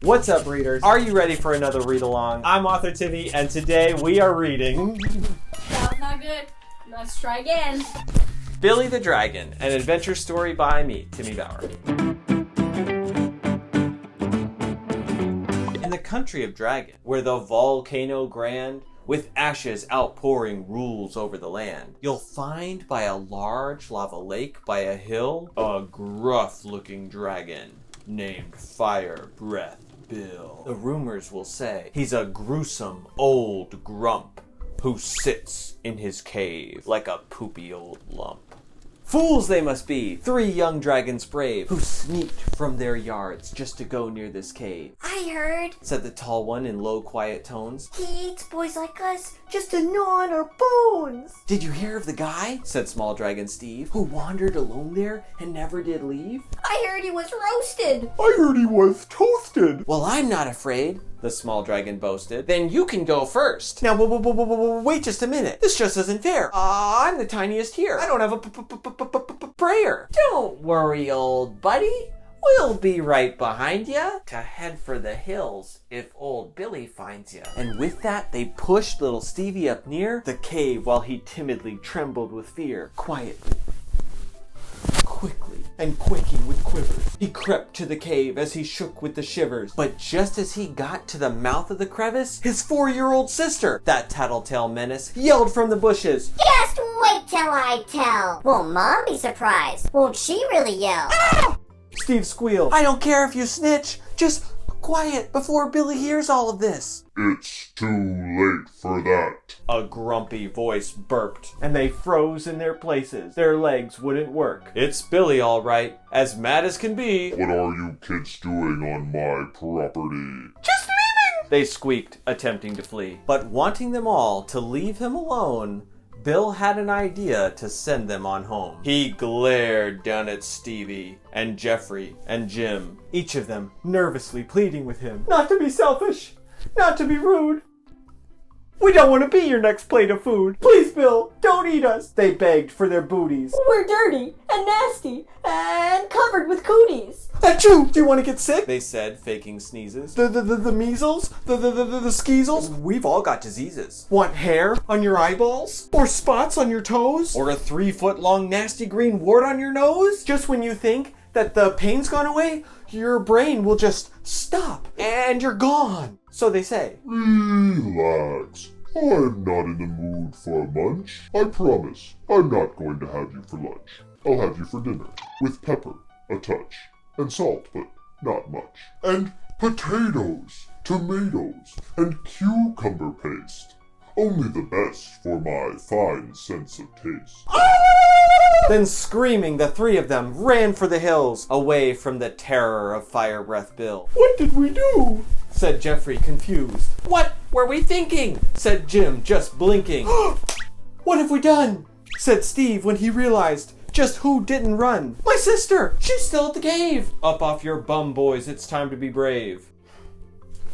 What's up, readers? Are you ready for another read-along? I'm author Timmy, and today we are reading... That was not good. Let's try again. Billy the Dragon, an adventure story by me, Timmy Bauer. In the country of Dragon, where the volcano grand, with ashes outpouring rules over the land, you'll find by a large lava lake by a hill, a gruff-looking dragon named Fire Breath Bill. The rumors will say he's a gruesome old grump who sits in his cave like a poopy old lump. Fools they must be, 3 young dragons brave, who sneaked from their yards just to go near this cave. I heard, Said the tall one in low, quiet tones. he eats boys like us just to gnaw on our bones. Did you hear of the guy, said small dragon Steve, who wandered alone there and never did leave? I heard he was roasted. I heard he was toasted. Well, I'm not afraid, the small dragon boasted. Then you can go first. Now, wait just a minute. This just isn't fair. I'm the tiniest here. I don't have a prayer. Don't worry, old buddy. We'll be right behind ya to head for the hills if old Billy finds ya. And with that, they pushed little Stevie up near the cave while he timidly trembled with fear. Quietly, quickly, and quaking with quivers, he crept to the cave as he shook with the shivers. But just as he got to the mouth of the crevice, his 4-year-old sister, that tattletale menace, yelled from the bushes. Just wait till I tell. Won't Mom be surprised? Won't she really yell? Ah! Steve squealed. I don't care if you snitch. Just quiet before Billy hears all of this. It's too late for that. A grumpy voice burped, and they froze in their places. Their legs wouldn't work. It's Billy, all right, as mad as can be. What are you kids doing on my property? Just leaving! They squeaked, attempting to flee. But wanting them all to leave him alone, Bill had an idea to send them on home. He glared down at Stevie and Jeffrey and Jim, each of them nervously pleading with him not to be selfish, not to be rude. We don't want to be your next plate of food. Please, Bill, don't eat us, they begged for their booties. We're dirty and nasty and covered with cooties. Achoo! Do you want to get sick? They said, faking sneezes. The measles? The skeezles? We've all got diseases. Want hair on your eyeballs? Or spots on your toes? Or a 3-foot-long nasty green wart on your nose? Just when you think that the pain's gone away, your brain will just stop and you're gone. So they say. Relax. I'm not in the mood for a munch. I promise I'm not going to have you for lunch. I'll have you for dinner. With pepper, a touch. And salt, but not much. And potatoes, tomatoes, and cucumber paste. Only the best for my fine sense of taste. Then screaming, the 3 of them ran for the hills, away from the terror of Fire Breath Bill. What did we do? Said Jeffrey, confused. What were we thinking? Said Jim, just blinking. What have we done? Said Steve when he realized just who didn't run. My sister! She's still at the cave! Up off your bum, boys. It's time to be brave.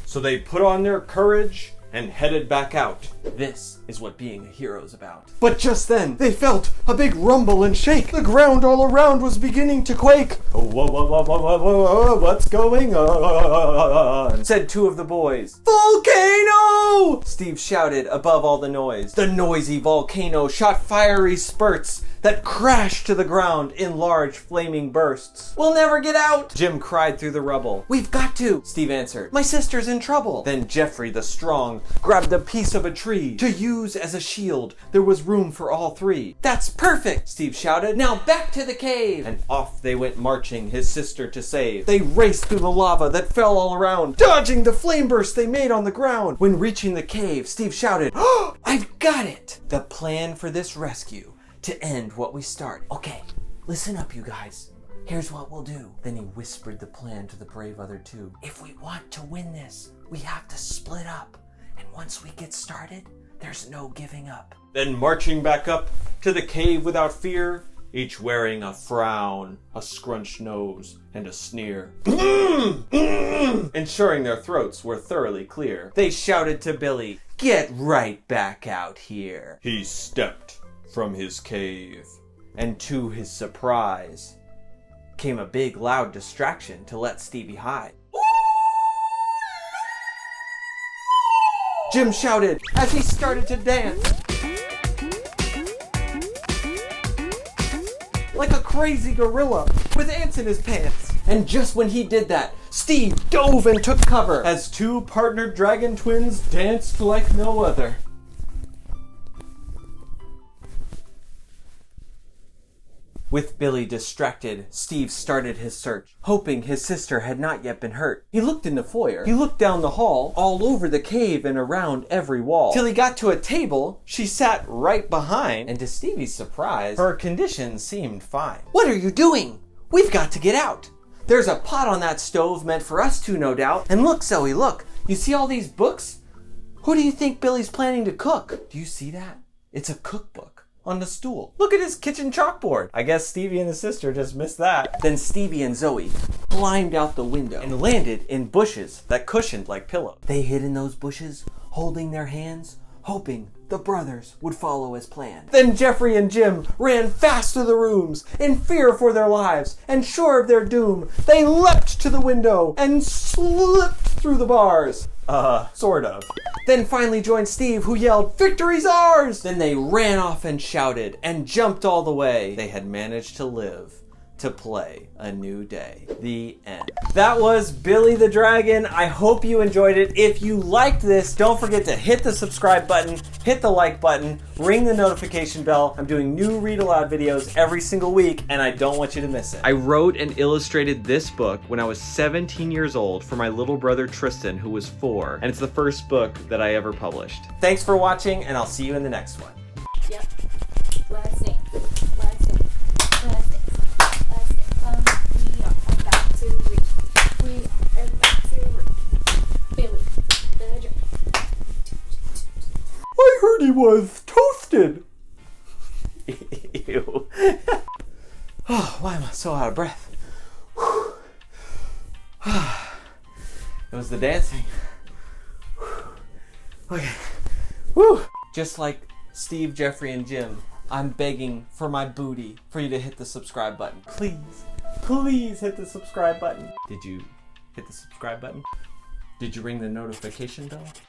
So they put on their courage and headed back out. This is what being a hero's about. But just then, they felt a big rumble and shake. The ground all around was beginning to quake. Whoa, what's going on? Said 2 of the boys. Volcano! Steve shouted above all the noise. The noisy volcano shot fiery spurts that crashed to the ground in large flaming bursts. We'll never get out! Jim cried through the rubble. We've got to, Steve answered. My sister's in trouble. Then Jeffrey the strong grabbed a piece of a tree to use as a shield. There was room for all 3. That's perfect, Steve shouted. Now back to the cave! And off they went marching, his sister to save. They raced through the lava that fell all around, dodging the flame bursts they made on the ground. When reaching the cave, Steve shouted, "Oh, I've got it! The plan for this rescue to end what we started. Okay, listen up, you guys. Here's what we'll do." Then he whispered the plan to the brave other 2. If we want to win this, we have to split up. And once we get started, there's no giving up. Then marching back up to the cave without fear, each wearing a frown, a scrunched nose, and a sneer. Ensuring their throats were thoroughly clear, they shouted to Billy, "Get right back out here." He stepped from his cave, and to his surprise, came a big loud distraction to let Stevie hide. Jim shouted as he started to dance. Like a crazy gorilla with ants in his pants. And just when he did that, Steve dove and took cover as two partnered dragon twins danced like no other. With Billy distracted, Steve started his search, hoping his sister had not yet been hurt. He looked in the foyer. He looked down the hall, all over the cave and around every wall, till he got to a table she sat right behind, and to Stevie's surprise, her condition seemed fine. "What are you doing? We've got to get out. There's a pot on that stove meant for us two, no doubt. And look, Zoe, look. You see all these books? Who do you think Billy's planning to cook? Do you see that? It's a cookbook. On the stool. Look at his kitchen chalkboard. I guess Stevie and his sister just missed that. Then Stevie and Zoe climbed out the window and landed in bushes that cushioned like pillows. They hid in those bushes, holding their hands, hoping the brothers would follow as planned. Then Jeffrey and Jim ran fast through the rooms, in fear for their lives, and sure of their doom, they leapt to the window and slipped through the bars. Sort of. Then finally joined Steve, who yelled, "Victory's ours!" Then they ran off and shouted and jumped all the way. They had managed to live to play a new day. The end. That was Billy the Dragon. I hope you enjoyed it. If you liked this, don't forget to hit the subscribe button, hit the like button, ring the notification bell. I'm doing new Read Aloud videos every single week, and I don't want you to miss it. I wrote and illustrated this book when I was 17 years old for my little brother Tristan, who was 4, and it's the first book that I ever published. Thanks for watching, and I'll see you in the next one. Yep. Let's sing. Let's sing. Let's sing. Let's sing. We are about to read. We are about to read. Billy the Dragon. I heard he was toasted. Ew. Oh, why am I so out of breath? It was the dancing. Okay. Woo. Just like Steve, Jeffrey, and Jim, I'm begging for my booty for you to hit the subscribe button. Please, please hit the subscribe button. Did you hit the subscribe button? Did you ring the notification bell?